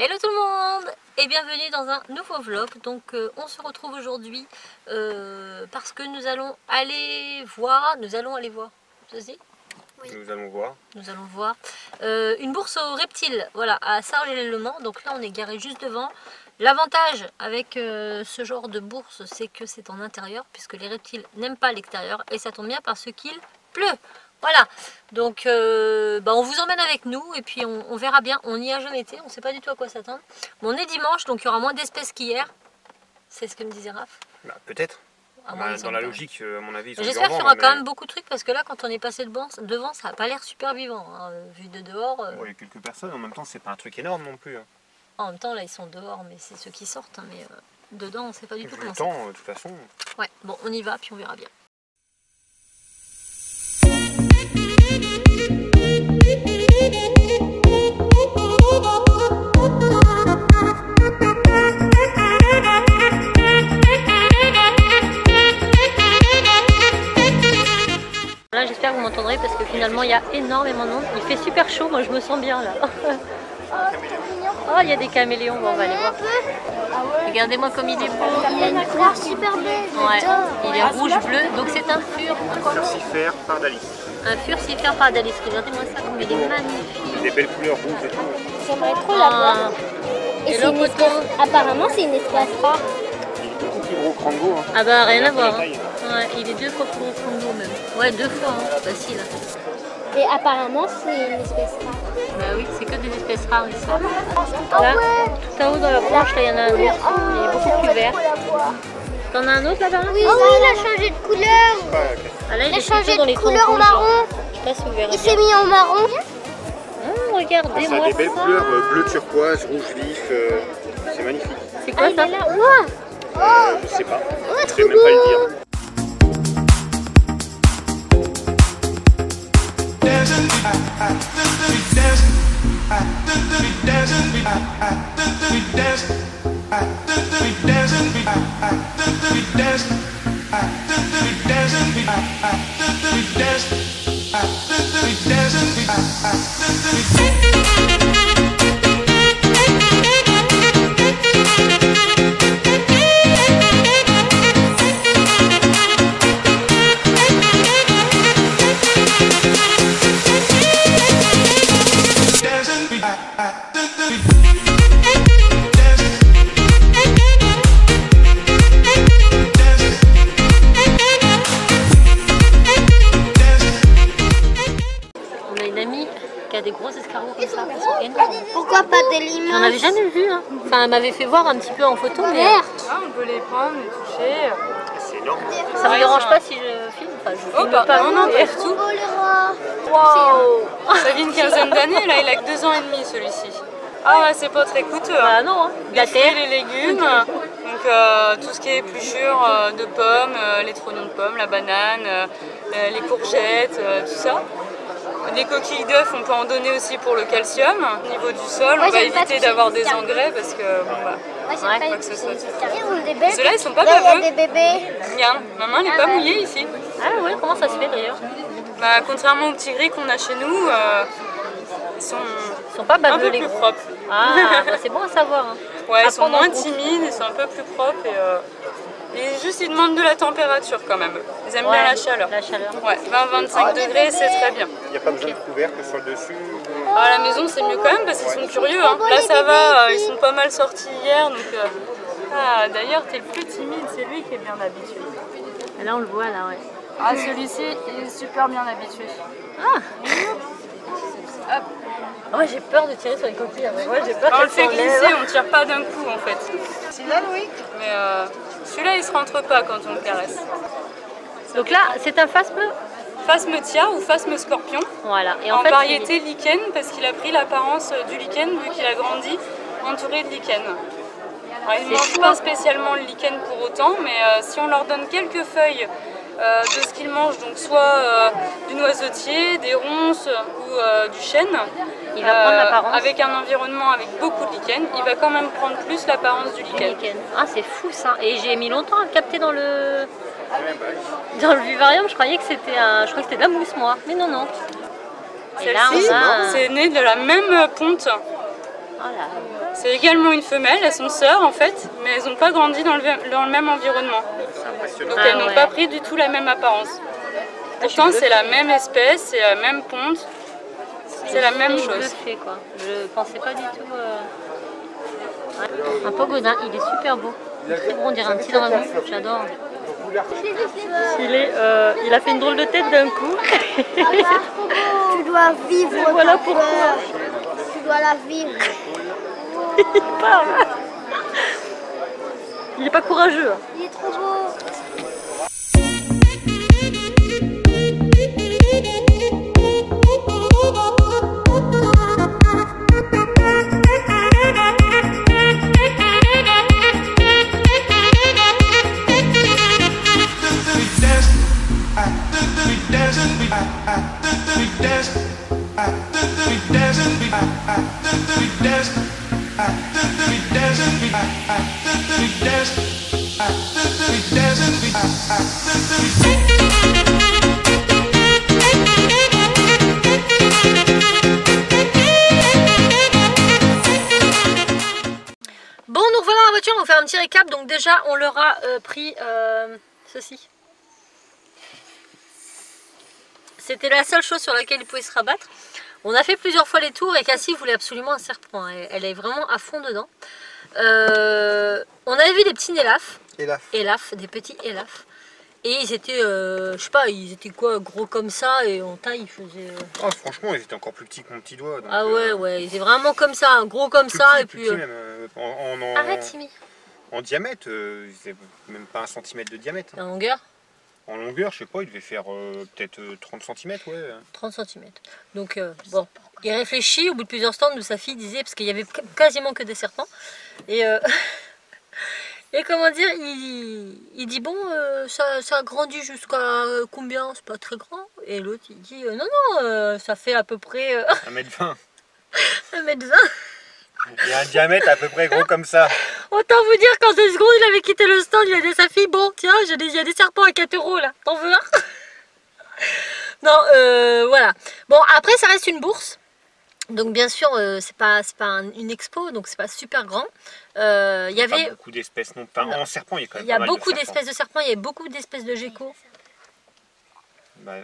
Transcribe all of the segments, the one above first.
Hello tout le monde et bienvenue dans un nouveau vlog. Donc on se retrouve aujourd'hui parce que nous allons aller voir, Ceci oui. Nous allons voir une bourse aux reptiles, voilà, à Sarles-lès-le-Mans. Donc là on est garé juste devant. L'avantage avec ce genre de bourse, c'est que c'est en intérieur puisque les reptiles n'aiment pas l'extérieur et ça tombe bien parce qu'il pleut. Voilà, donc on vous emmène avec nous et puis on verra bien. On n'y a jamais été, on ne sait pas du tout à quoi s'attendre. Bon, on est dimanche, donc il y aura moins d'espèces qu'hier. C'est ce que me disait Raph. Bah, peut-être. Dans la logique, à mon avis. J'espère qu'il y aura quand même beaucoup de trucs parce que là, quand on est passé devant, ça n'a pas l'air super vivant. Hein, vu de dehors. Il y a quelques personnes, en même temps, c'est pas un truc énorme non plus. Hein. En même temps, là, ils sont dehors, mais c'est ceux qui sortent. Hein, mais dedans, on ne sait pas du tout comment c'est. Le temps, de toute façon. Ouais, bon, on y va, puis on verra bien. Là, j'espère que vous m'entendrez parce que finalement il y a énormément de monde. Il fait super chaud, moi je me sens bien là. Oh, il y a des caméléons, bon, on va aller voir. Regardez-moi comme il est beau. Il a une couleur super belle. Ouais, il est rouge-bleu, donc c'est un fur. Furcifer pardalis. Un furcifer pardalis, regardez-moi ça comme il est magnifique. Des belles couleurs rouges et tout. J'aimerais trop la voir. Et c'est une espèce... Apparemment c'est une espèce rare. Il est beaucoup plus gros que Rango. Hein. Ah bah rien à voir. Hein. Ouais, il est 2 fois plus gros que Rango même. Ouais, 2 fois, hein. Facile. Et apparemment c'est une espèce rare. Bah oui, c'est que des espèces rares ici. Là, tout en haut dans la branche, là il y en a un autre. Il est beaucoup plus vert. T'en as un autre là-bas? Oui, il a changé de couleur. Ah, là, il a changé de couleur en marron. Je sais pas si vous verrez. Il s'est mis en marron. Regardez-moi ça. Ça a des belles couleurs, bleu turquoise, rouge vif. C'est magnifique. C'est quoi ça? Je sais pas. Je sais même pas le dire. Des gros escargots comme ça, ils sont énormes. Pourquoi pas des limaces? J'en avais jamais vu, hein. Enfin, elle m'avait fait voir un petit peu en photo, mais... on peut les prendre, les toucher. C'est énorme. Ça me dérange pas si je filme, enfin, je filme pas. Non, pas du tout. Wow. Ça vit une quinzaine d'années, là il a que 2 ans et demi celui-ci. Ah ouais, c'est pas très coûteux. Bah non, hein. Les fruits, les légumes, donc tout ce qui est épluchure de pommes, les trognons de pommes, la banane, les courgettes, tout ça. Les coquilles d'œufs, on peut en donner aussi pour le calcium. Au niveau du sol, on va éviter d'avoir des engrais parce que bon bah, pas que ce soit. Ceux-là, ils sont pas baveux. Des bébés. Regarde, maman, elle n'est pas mouillée ici. Ah ouais, comment ça se fait d'ailleurs? Bah, contrairement aux petits gris qu'on a chez nous, ils sont pas baveux, un peu les plus gros. propres. Ah, bah c'est bon à savoir. Hein. Ouais, ils sont moins timides, ils sont un peu plus propres et juste ils demandent de la température quand même. Ils aiment bien la chaleur. La chaleur. Ouais, 20-25 degrés, c'est très bien. Il n'y a pas besoin de couvercle sur le dessus. À la maison, c'est mieux quand même parce qu'ils sont curieux. Hein. Là, ça va, ils sont pas mal sortis hier. Donc, d'ailleurs, t'es le plus timide, c'est lui qui est bien habitué. Et là, on le voit là, ouais. Ah, celui-ci, il est super bien habitué. Ah. Hop. Ah ouais, j'ai peur de tirer sur les coquilles. Ouais, j'ai peur on le fait glisser, on tire pas d'un coup en fait. C'est là, oui. Mais celui-là, il se rentre pas quand on le caresse. Donc là, c'est un phasme? Phasmetia ou phasme scorpion. Voilà. Et en fait, variété lichen parce qu'il a pris l'apparence du lichen vu qu'il a grandi entouré de lichen. Alors, ils ne mangent pas spécialement le lichen pour autant, mais si on leur donne quelques feuilles de ce qu'ils mangent, donc soit du noisetier, des ronces ou du chêne, il va prendre l'apparence. Avec un environnement avec beaucoup de lichen, il va quand même prendre plus l'apparence du lichen. Ah, c'est fou ça. Et j'ai mis longtemps à le capter dans le vivarium. Je croyais que c'était de la mousse, moi. Mais non, non. Celle-ci, c'est né de la même ponte. Voilà. C'est également une femelle, elles sont sœurs en fait, mais elles n'ont pas grandi dans le même environnement. Donc elles n'ont pas pris du tout la même apparence. Pourtant c'est la même espèce, c'est la même ponte, c'est la même chose. Quoi. Je pensais pas du tout... Un pogodin, il est super beau. Il est très beau, on dirait un petit dragon, j'adore. Il a fait une drôle de tête d'un coup. Tu dois vivre. Voilà pourquoi. Tu dois la vivre. Il parle. Il est pas courageux. Il est trop beau. Bon, nous revoilà dans la voiture, on va faire un petit récap. Donc déjà, on leur a pris ceci. C'était la seule chose sur laquelle ils pouvaient se rabattre. On a fait plusieurs fois les tours et Cassie voulait absolument un serpent. Elle est vraiment à fond dedans. On avait vu des petits nélafs. Élaf, des petits élafs. Et ils étaient, je sais pas, ils étaient quoi, gros comme ça et en taille ils faisaient... Oh, franchement, ils étaient encore plus petits que mon petit doigt. Donc, ah ouais, ils étaient vraiment comme ça, gros comme ça. Petit, et puis... petit même, Arrête Simi. En diamètre, ils faisaient même pas 1 centimètre de diamètre. En longueur? En longueur, je sais pas, il devait faire peut-être 30 cm, ouais. 30 cm. Donc bon, il réfléchit au bout de plusieurs stands où sa fille disait, parce qu'il y avait quasiment que des serpents. Et, et comment dire, il dit bon, ça a grandi jusqu'à combien? C'est pas très grand. Et l'autre il dit non, ça fait à peu près 1m20. 1m20. Il y a un diamètre à peu près gros comme ça. Autant vous dire qu'en 2 secondes il avait quitté le stand, il a dit à sa fille bon tiens, il y a des serpents à 4 € là, t'en veux un? Non, voilà. Bon, après ça reste une bourse. Donc bien sûr, c'est pas une expo, donc c'est pas super grand. Il y avait pas beaucoup d'espèces non. Enfin, en serpent, il y a quand même. Il y a beaucoup d'espèces de serpents, il y a beaucoup d'espèces de geckos. Bah,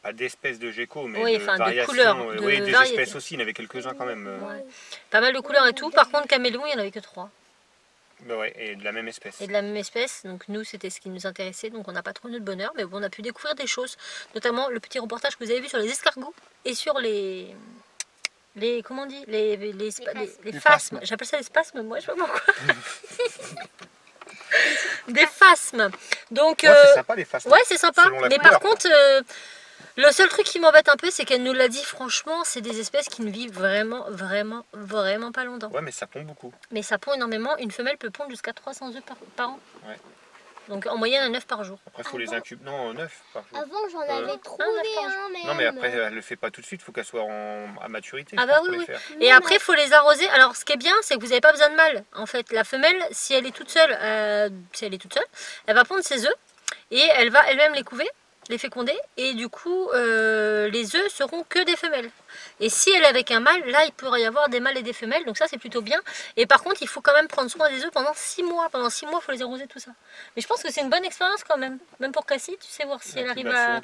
pas d'espèces de geckos, mais oui, de enfin, variations. de couleurs, Oui, de des variétés. espèces aussi, il y en avait quelques-uns quand même. Ouais. Pas mal de couleurs et tout. Par contre, caméléon, il n'y en avait que 3. Bah ouais, et de la même espèce. Et de la même espèce, donc nous c'était ce qui nous intéressait, donc on n'a pas trop notre bonheur, mais bon, on a pu découvrir des choses, notamment le petit reportage que vous avez vu sur les escargots et sur les comment on dit, les phasmes. J'appelle ça des spasmes, moi je sais pas pourquoi. Des phasmes. Donc ouais, c'est sympa les phasmes. Ouais, c'est sympa, mais couleur, par contre le seul truc qui m'embête un peu, c'est qu'elle nous l'a dit, franchement, c'est des espèces qui ne vivent vraiment pas longtemps. Ouais, mais ça pond beaucoup. Mais ça pond énormément. Une femelle peut pondre jusqu'à 300 œufs par an. Ouais. Donc en moyenne, un 9 par jour. Après, il faut les incuber. Non, 9 par jour. Avant, j'en avais trouvé un, mais... Non, mais après, elle le fait pas tout de suite. Il faut qu'elle soit à maturité. Ah bah oui, oui. Et après, il faut les arroser. Alors, ce qui est bien, c'est que vous n'avez pas besoin de mâle. En fait, la femelle, si elle est toute seule, elle va pondre ses œufs et elle va elle-même les couver, les féconder, et du coup les œufs seront que des femelles. Et si elle est avec un mâle, là il pourrait y avoir des mâles et des femelles, donc ça c'est plutôt bien. Et par contre il faut quand même prendre soin des œufs pendant 6 mois. Pendant 6 mois il faut les arroser, tout ça. Mais je pense que c'est une bonne expérience quand même, même pour Cassie, tu sais, voir si elle arrive à...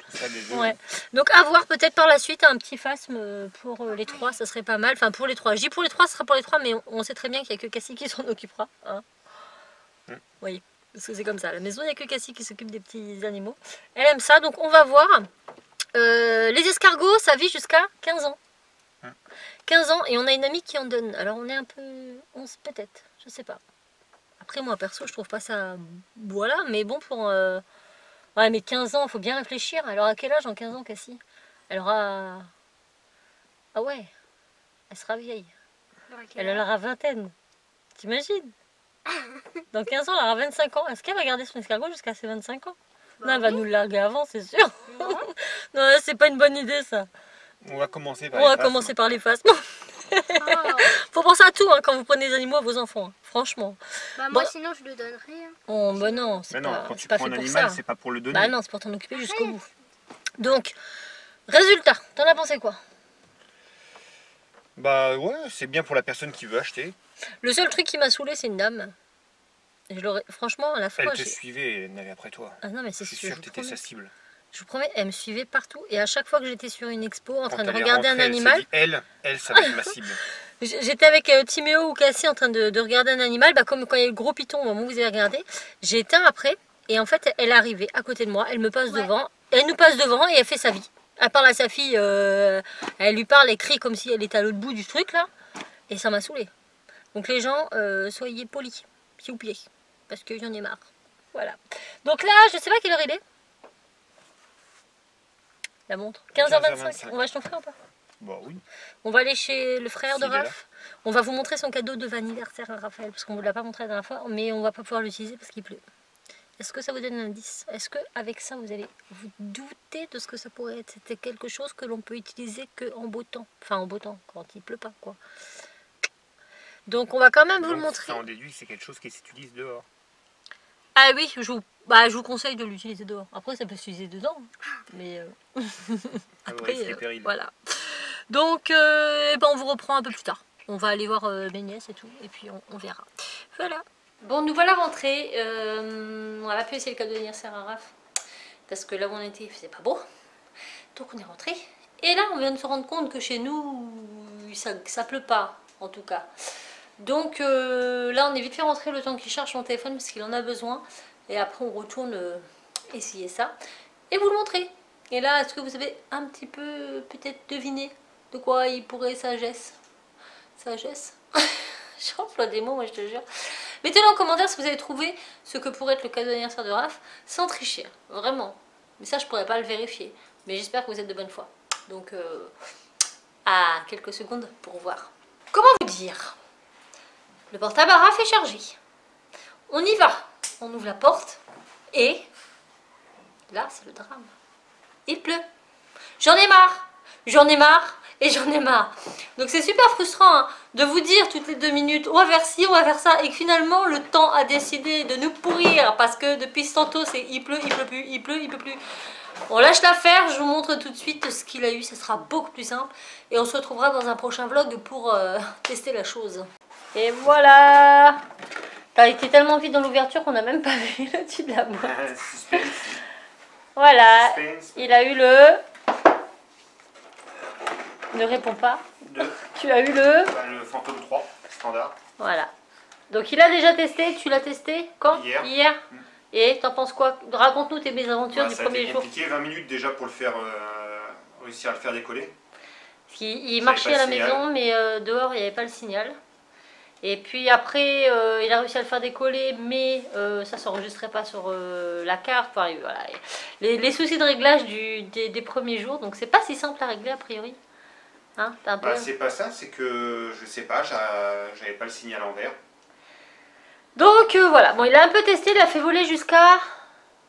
Ouais. Donc à voir peut-être par la suite un petit phasme pour les 3, ça serait pas mal. Enfin pour les 3, je dis pour les 3, ce sera pour les 3, mais on sait très bien qu'il n'y a que Cassie qui s'en occupera. Hein. Oui. Parce que c'est comme ça, à la maison il n'y a que Cassie qui s'occupe des petits animaux. Elle aime ça, donc on va voir. Les escargots, ça vit jusqu'à 15 ans. 15 ans, et on a une amie qui en donne. Alors on est un peu... 11 peut-être, je sais pas. Après moi perso, je trouve pas ça... Voilà, mais bon pour... Ouais, mais 15 ans, il faut bien réfléchir. Alors à quel âge en 15 ans, Cassie? Elle aura... Ah ouais, elle sera vieille. Elle aura vingtaine. T'imagines? Dans 15 ans, elle aura 25 ans. Est-ce qu'elle va garder son escargot jusqu'à ses 25 ans? Non, elle va nous le larguer avant, c'est sûr. Non, c'est pas une bonne idée, ça. On va commencer par les phasmes. Faut penser à tout hein, quand vous prenez des animaux à vos enfants. Hein. Franchement. Bah, moi, sinon, je le donnerais. Hein. Oh, bah non, c'est pas, quand tu pas prends fait un pour animal, ça. c'est pas pour le donner. Bah non, c'est pour t'en occuper jusqu'au bout. Donc, résultat, t'en as pensé quoi? Bah ouais, c'est bien pour la personne qui veut acheter. Le seul truc qui m'a saoulé, c'est une dame. Franchement, à la fin... Elle te suivait, elle n'avait après toi. Ah non, mais Je suis sûr que tu étais sa cible. Je vous promets, elle me suivait partout. Et à chaque fois que j'étais sur une expo en train de Quand elle est regarder rentrée, un animal... Elle, ça va être ma cible. J'étais avec Timéo ou Cassie en train de regarder un animal. Bah, comme quand il y a eu le gros python au moment où vous avez regardé. J'ai éteint après. Et en fait, elle est arrivée à côté de moi. Elle me passe devant. Elle nous passe devant et elle fait sa vie. Elle parle à sa fille. Elle lui parle, elle crie comme si elle était à l'autre bout du truc là. Et ça m'a saoulée. Donc les gens, soyez polis, s'il vous plaît. Parce que j'en ai marre. Voilà. Donc là, je sais pas quelle heure il est. La montre. 15h25. On va chez ton frère ou pas? Bah oui. On va aller chez le frère de S'il est là. Raph. On va vous montrer son cadeau de anniversaire à Raphaël. Parce qu'on ne vous l'a pas montré la dernière fois. Mais on va pas pouvoir l'utiliser parce qu'il pleut. Est-ce que ça vous donne un indice? Est-ce qu'avec ça, vous allez vous douter de ce que ça pourrait être? C'était quelque chose que l'on peut utiliser qu'en beau temps. Enfin, en beau temps, quand il pleut pas, quoi. Donc, on va quand même vous le montrer. Ça en déduit que c'est quelque chose qui s'utilise dehors. Ah oui, je vous conseille de l'utiliser dehors. Après, ça peut s'utiliser dedans. Mais après, voilà. Donc, on vous reprend un peu plus tard. On va aller voir mes nièces et tout. Et puis, on verra. Voilà. Bon, nous voilà rentrés. On va plus essayer le cadeau d'anniversaire à Raph. Parce que là où on était, il faisait pas beau. Donc, on est rentrés. Et là, on vient de se rendre compte que chez nous, ça pleut pas, en tout cas. Donc là on est vite fait rentrer le temps qu'il charge son téléphone parce qu'il en a besoin. Et après on retourne essayer ça. Et vous le montrer. Et là est-ce que vous avez un petit peu peut-être deviné de quoi il pourrait sagesse? Sagesse. J'emploie des mots moi je te jure. Mettez-le en commentaire si vous avez trouvé ce que pourrait être le cadeau d'anniversaire de Raph sans tricher. Vraiment. Mais ça je pourrais pas le vérifier. Mais j'espère que vous êtes de bonne foi. Donc à quelques secondes pour voir. Comment vous dire? Le portable à Raph est chargé. On y va. On ouvre la porte. Et là, c'est le drame. Il pleut. J'en ai marre. J'en ai marre. Et j'en ai marre. Donc c'est super frustrant hein, de vous dire toutes les 2 minutes on va faire ci, on va faire ça. Et que finalement, le temps a décidé de nous pourrir. Parce que depuis ce tantôt, c'est il pleut plus, il pleut plus. On lâche l'affaire. Je vous montre tout de suite ce qu'il a eu. Ce sera beaucoup plus simple. Et on se retrouvera dans un prochain vlog pour tester la chose. Et voilà. T'as été tellement vite dans l'ouverture qu'on n'a même pas vu le dessus de la boîte. Voilà. Suspense. Il a eu le... Ne réponds pas. Tu as eu le... Le Phantom 3, standard. Voilà. Donc il a déjà testé. Tu l'as testé quand? Hier. Et t'en penses quoi? Raconte-nous tes mésaventures du premier jour. Ça a été compliqué, 20 minutes déjà pour le faire, réussir à le faire décoller. Il marchait à la maison, mais dehors il n'y avait pas le signal. Et puis après, il a réussi à le faire décoller, mais ça ne s'enregistrait pas sur la carte. Enfin, voilà. Les soucis de réglage des premiers jours, donc c'est pas si simple à régler a priori. Hein, c'est pas ça, c'est que je sais pas, j'avais pas le signal en vert. Donc voilà, bon, il a un peu testé, il a fait voler jusqu'à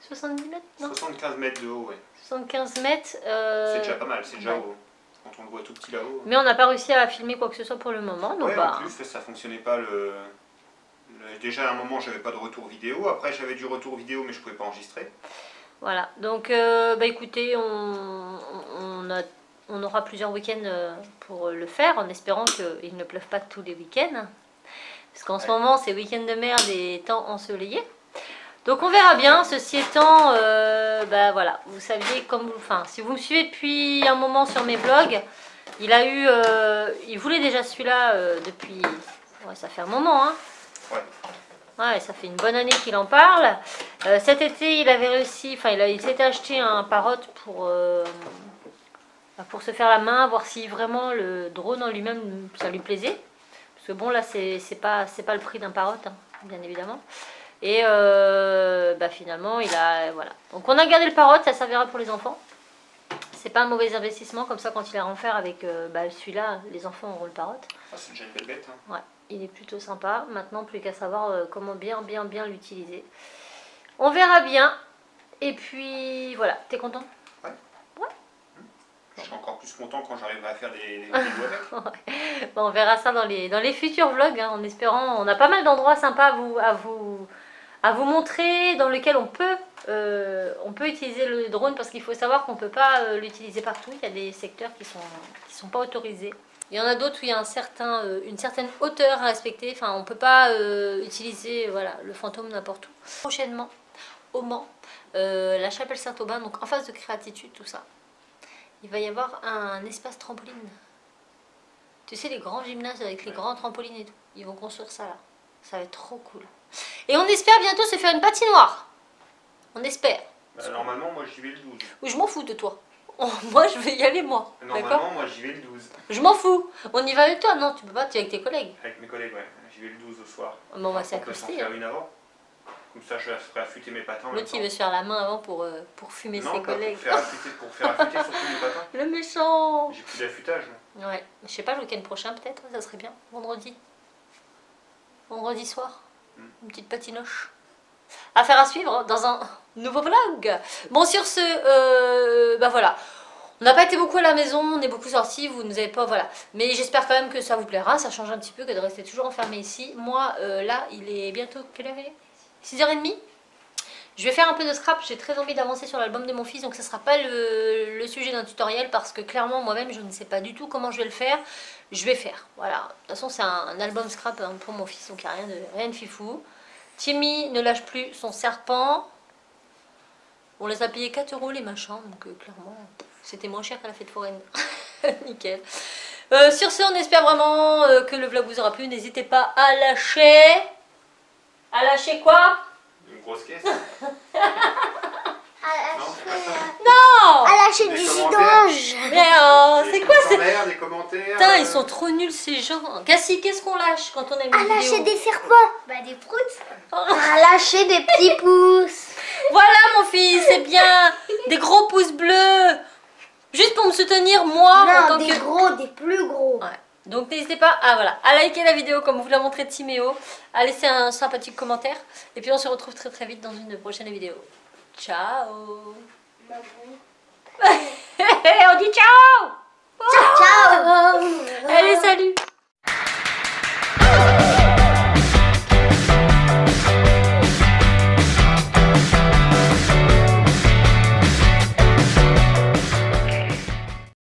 70 mètres, non 75 mètres de haut, ouais. 75 mètres. C'est déjà pas mal, c'est déjà haut. Quand on le voit tout petit là-haut. Mais on n'a pas réussi à filmer quoi que ce soit pour le moment. Donc ouais, en plus, ça fonctionnait pas déjà à un moment, j'avais pas de retour vidéo. Après, j'avais du retour vidéo, mais je pouvais pas enregistrer. Voilà, donc écoutez, on aura plusieurs week-ends pour le faire, en espérant qu'il ne pleuve pas tous les week-ends. Parce qu'en ce moment, c'est week-end de merde et temps ensoleillé. Donc on verra bien. Ceci étant, voilà, vous saviez, si vous me suivez depuis un moment sur mes vlogs, il voulait déjà celui-là depuis, ouais, ça fait un moment, hein. Ouais, ça fait une bonne année qu'il en parle. Cet été, il avait réussi, il s'était acheté un Parrot pour se faire la main, voir si vraiment le drone en lui-même, ça lui plaisait. Parce que bon, là, c'est pas le prix d'un Parrot, hein, bien évidemment. Et finalement, voilà. Donc on a gardé le Parrot, ça servira pour les enfants. C'est pas un mauvais investissement, comme ça quand il a en faire avec celui-là, les enfants auront le Parrot. Ah, c'est déjà une belle bête. Hein. Ouais, il est plutôt sympa. Maintenant, plus qu'à savoir comment bien l'utiliser. On verra bien. Et puis voilà, t'es content? Ouais. Ouais. Je serai encore plus content quand j'arriverai à faire des vidéos avec. Bon, on verra ça dans les futurs vlogs, hein, en espérant. On a pas mal d'endroits sympas à vous montrer dans lequel on peut utiliser le drone, parce qu'il faut savoir qu'on ne peut pas l'utiliser partout. Il y a des secteurs qui sont pas autorisés. Il y en a d'autres où il y a une certaine hauteur à respecter. Enfin, on ne peut pas utiliser voilà, le fantôme n'importe où. Prochainement, au Mans, la chapelle Saint-Aubin, donc en face de Créatitude, tout ça. Il va y avoir un espace trampoline. Tu sais, les grands gymnases avec les grands trampolines et tout. Ils vont construire ça là. Ça va être trop cool. Et on espère bientôt se faire une patinoire. On espère. Normalement, moi j'y vais le 12. Ou je m'en fous de toi. Moi, je vais y aller, moi. Normalement, moi j'y vais le 12. Je m'en fous. On y va avec toi. Non, tu peux pas, tu es avec tes collègues. Avec mes collègues, ouais. J'y vais le 12 au soir. Bon, on va On peut s'en s'accoster. faire une avant. Comme ça, je ferai affûter mes patins. L'autre, il veut se faire la main avant pour fumer non, ses pas collègues. pour faire affûter surtout mes patins. Le méchant. J'ai plus d'affûtage. Ouais. Je sais pas, le week-end prochain, peut-être. Ça serait bien. Vendredi. Vendredi soir. Une petite patinoche. Affaire à suivre dans un nouveau vlog. Bon, sur ce, bah voilà. On n'a pas été beaucoup à la maison, on est beaucoup sortis, vous nous avez pas, voilà. Mais j'espère quand même que ça vous plaira, ça change un petit peu que de rester toujours enfermé ici. Moi, là, il est bientôt, quelle heure il est 6h30. Je vais faire un peu de scrap, j'ai très envie d'avancer sur l'album de mon fils, donc ce ne sera pas le sujet d'un tutoriel parce que clairement, moi-même, je ne sais pas du tout comment je vais le faire. Je vais faire, voilà. De toute façon, c'est un album scrap pour mon fils, donc il n'y a rien de fifou. Timmy ne lâche plus son serpent. On les a payés 4 € les machins, donc clairement, c'était moins cher qu'à la fête foraine. Nickel. Sur ce, on espère vraiment que le vlog vous aura plu. N'hésitez pas à lâcher. À lâcher quoi? Une grosse caisse. Non, À lâcher Des des commentaires. vidanges. mais c'est quoi Des c'est... commentaires, des commentaires. Putain, ils sont trop nuls ces gens. Cassie, qu'est-ce qu'on lâche quand on aime À une lâcher vidéo? des serpents. Bah des proutes. À lâcher des petits pouces. Voilà mon fils, c'est bien. Des gros pouces bleus. Juste pour me soutenir, moi, en Non, tant des que... gros, des plus gros. Ouais. Donc n'hésitez pas à liker la vidéo comme vous l'a montré Timéo, à laisser un sympathique commentaire. Et puis on se retrouve très très vite dans une prochaine vidéo. Ciao. On dit ciao. Ciao. Allez, salut.